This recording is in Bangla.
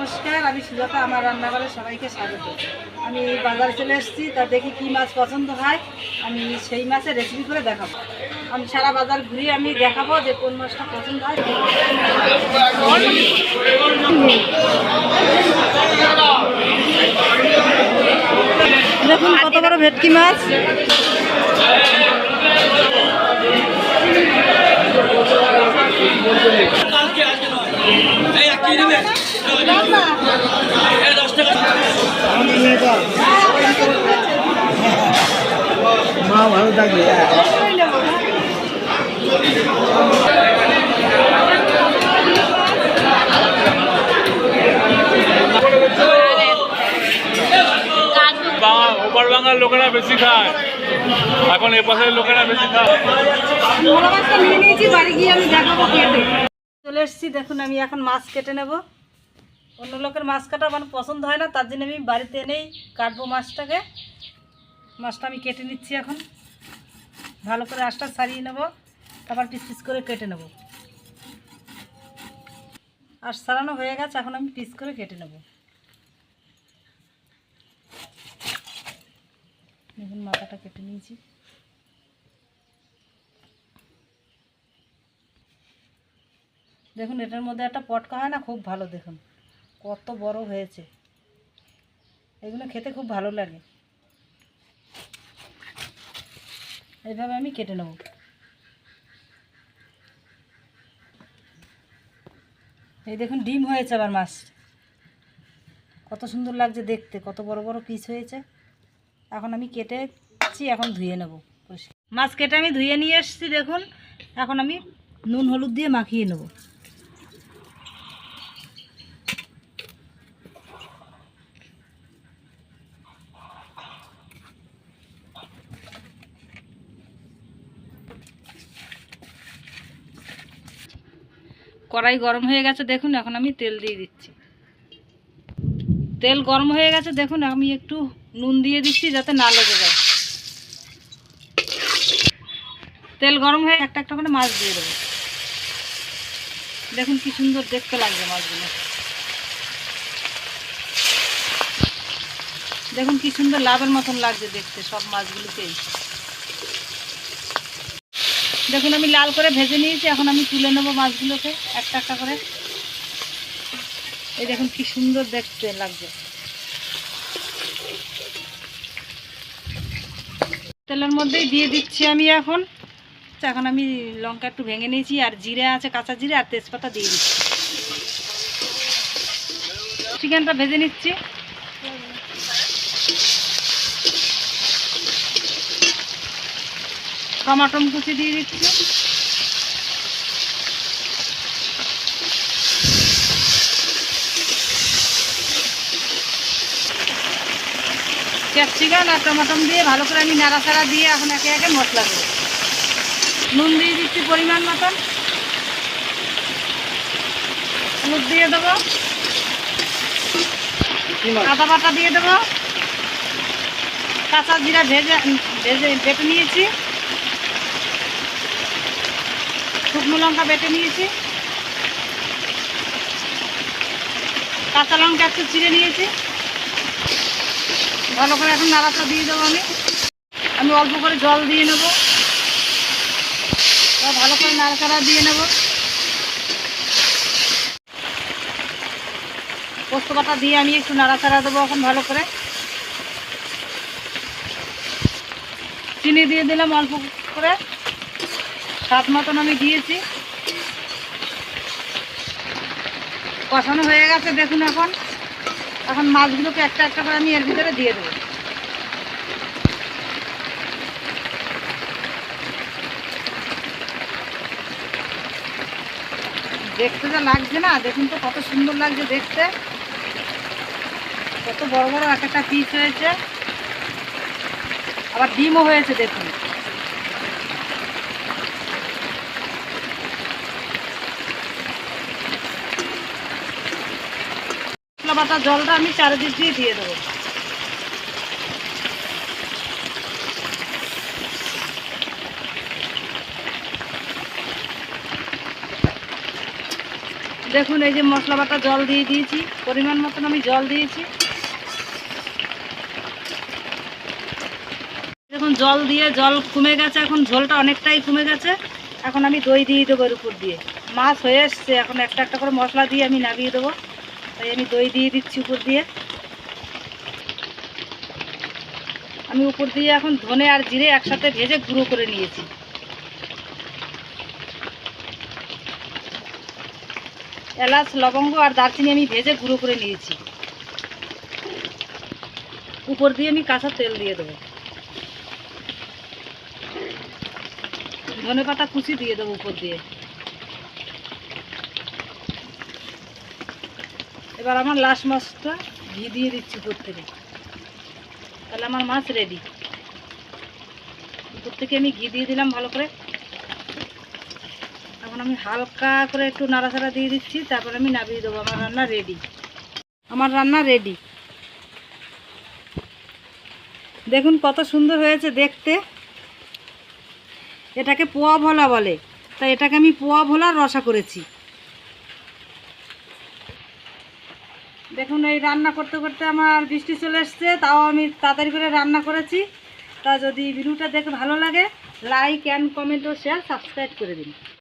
নমস্কার, আমি সুজাতা। আমার রান্নাঘরে সবাইকে স্বাগত। আমি বাজারে চলে এসেছি, তা দেখি কী মাছ পছন্দ হয়, আমি সেই মাছের রেসিপি করে দেখাবো। আমি সারা বাজার ঘুরিয়ে আমি দেখাবো যে কোন মাছটা পছন্দ হয়। দেখুন কত বড় ভেটকি মাছ। মা ভালো থাকবে। ওপার বাংলার লোকেরা বেশি খায়, এখন এ পাশের লোকেরা বেশি খায়। নিয়ে নিয়েছি, বাড়ি গিয়ে আমি দেখাবো কেটে। চলে এসেছি, দেখুন আমি এখন মাছ কেটে নেব। অন্য লোকের মাছ কাটা আমার পছন্দ হয় না, তার জন্য আমি বাড়িতে এনেই কাটবো মাছটাকে। মাছটা আমি কেটে নিচ্ছি এখন, ভালো করে আঁশটা ছাড়িয়ে নেব, তারপর পিস পিস করে কেটে নেব। আঁশ ছাড়ানো হয়ে গেছে, এখন আমি পিস করে কেটে নেব। দেখুন মাথাটা কেটে নিয়েছি। দেখুন এটার মধ্যে একটা পটকা হয় না, খুব ভালো। দেখুন কত বড় হয়েছে, এগুলো খেতে খুব ভালো লাগে। এইভাবে আমি কেটে নেব। এই দেখুন ডিম হয়েছে আবার মাছ, কত সুন্দর লাগছে দেখতে, কত বড় বড় পিস হয়েছে। এখন আমি কেটেছি, এখন ধুয়ে নেব। মাছ কেটে আমি ধুয়ে নিয়ে এসেছি। দেখুন এখন আমি নুন হলুদ দিয়ে মাখিয়ে নেব। কড়াই গরম হয়ে গেছে, দেখুন এখন আমি তেল দিয়ে দিচ্ছি। তেল গরম হয়ে গেছে, দেখুন আমি একটু নুন দিয়ে দিচ্ছি যাতে না লেগে যায়। তেল গরম হয়ে একটা একটা করে মাছ দিয়ে দেবো। দেখুন কি সুন্দর দেখতে লাগছে মাছগুলো। দেখুন কি সুন্দর লাভের মতন লাগছে দেখতে সব মাছগুলোকেই। দেখুন আমি লাল করে ভেজে নিয়েছি, এখন আমি তুলে নেবো মাছগুলোকে একটা একটা করে। এই দেখুন কি সুন্দর দেখতে লাগছে। তেলের মধ্যেই দিয়ে দিচ্ছি আমি এখন। এখন আমি লঙ্কা একটু ভেঙে নিয়েছি, আর জিরে আছে, কাঁচা জিরে আর তেজপাতা দিয়ে দিচ্ছি। চিকেনটা ভেজে নিচ্ছি। টমাটো কুচি দিয়ে দিচ্ছি। ক্যাপসিকাম আর টমাটো দিয়ে ভালো করে আমি নাড়াচাড়া দিয়ে এখন একে একে মশলা দেবো। নুন দিয়ে দিচ্ছি পরিমাণ মতন, হলুদ দিয়ে দেবো, আদা বাটা দিয়ে দেবো, কাঁচা জিরা ভেজে বেটে নিয়েছি, শুকনো লঙ্কা বেটে নিয়েছি, কাঁচা লঙ্কা একটু চিড়ে নিয়েছি। ভালো করে এখন নাড়াটা দিয়ে দেবো। আমি অল্প করে জল দিয়ে নেব, ভালো করে নাড়াচাড়া দিয়ে নেব। পোস্ত বাটা দিয়ে আমি একটু নাড়াচাড়া দেবো এখন ভালো করে। চিনি দিয়ে দিলাম অল্প করে, স্বাদ মতন আমি দিয়েছি। কষানো হয়ে গেছে, দেখুন এখন এখন মাছগুলোকে একটা একটা করে আমি এর ভিতরে দিয়ে দেবো। দেখতে যা লাগছে না, দেখুন তো কত সুন্দর লাগছে দেখতে, কত বড় বড় এক একটা পিস হয়েছে, আবার ডিমও হয়েছে। দেখুন মশলা বাটা জলটা আমি চারিদিক দিয়ে দেবো। দেখুন এই যে মশলা বাটা জল দিয়ে দিয়েছি, পরিমাণ মতন আমি জল দিয়েছি। দেখুন জল দিয়ে জল কমে গেছে, এখন ঝোলটা অনেকটাই কমে গেছে। এখন আমি দই দিয়ে দেবো এর উপর দিয়ে। মাছ হয়ে এসছে, এখন একটা একটা করে মশলা দিয়ে আমি নামিয়ে দেবো। তাই আমি দই দিয়ে দিচ্ছি উপর দিয়ে। আমি উপর দিয়ে এখন ধনে আর জিরে একসাথে ভেজে গুঁড়ো করে নিয়েছি। এলাচ, লবঙ্গ আর দারচিনি আমি ভেজে গুঁড়ো করে নিয়েছি। উপর দিয়ে আমি কাঁচা তেল দিয়ে দেবো। ধনে পাতা কুচি দিয়ে দেবো উপর দিয়ে। এবার আমার লাস্ট মাছটা ঘি দিয়ে দিচ্ছি উপর থেকে। তাহলে আমার মাছ রেডি। উপর থেকে আমি ঘি দিয়ে দিলাম ভালো করে। এখন আমি হালকা করে একটু নাড়াচাড়া দিয়ে দিচ্ছি, তারপর আমি নামিয়ে দেবো। আমার রান্না রেডি। আমার রান্না রেডি। দেখুন কত সুন্দর হয়েছে দেখতে। এটাকে পোয়া ভোলা বলে, তাই এটাকে আমি পোয়া ভোলার রসা করেছি। দেখুন এই রান্না করতে করতে আমার বৃষ্টি চলে এসছে, তাও আমি তাড়াতাড়ি করে রান্না করেছি। তা যদি ভিডিওটা দেখে ভালো লাগে, লাইক অ্যান্ড কমেন্ট ও শেয়ার সাবস্ক্রাইব করে দিন।